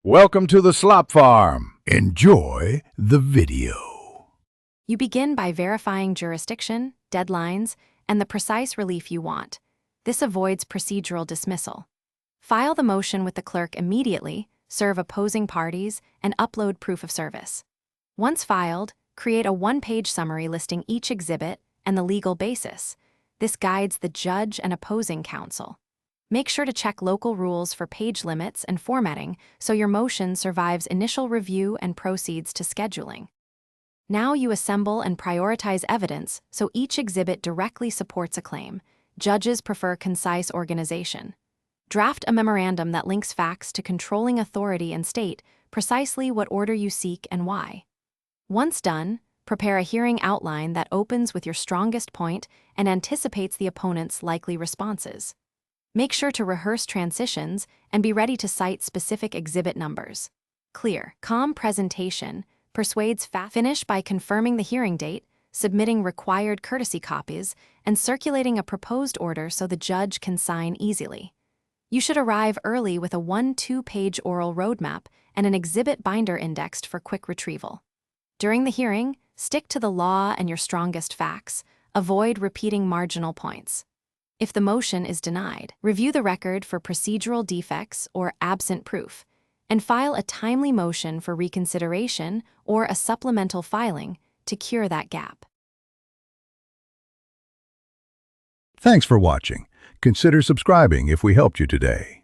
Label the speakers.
Speaker 1: Welcome to the Slop Farm. Enjoy the video.
Speaker 2: You begin by verifying jurisdiction, deadlines, and the precise relief you want. This avoids procedural dismissal. File the motion with the clerk immediately, serve opposing parties, and upload proof of service. Once filed, create a one-page summary listing each exhibit and the legal basis. This guides the judge and opposing counsel. Make sure to check local rules for page limits and formatting so your motion survives initial review and proceeds to scheduling. Now you assemble and prioritize evidence so each exhibit directly supports a claim. Judges prefer concise organization. Draft a memorandum that links facts to controlling authority and state precisely what order you seek and why. Once done, prepare a hearing outline that opens with your strongest point and anticipates the opponent's likely responses. Make sure to rehearse transitions and be ready to cite specific exhibit numbers. Clear, calm presentation persuades finish by confirming the hearing date, submitting required courtesy copies, and circulating a proposed order so the judge can sign easily. You should arrive early with a 1-2-page oral roadmap and an exhibit binder indexed for quick retrieval. During the hearing, stick to the law and your strongest facts. Avoid repeating marginal points. If the motion is denied, review the record for procedural defects or absent proof, and file a timely motion for reconsideration or a supplemental filing to cure that gap.
Speaker 1: Thanks for watching. Consider subscribing if we helped you today.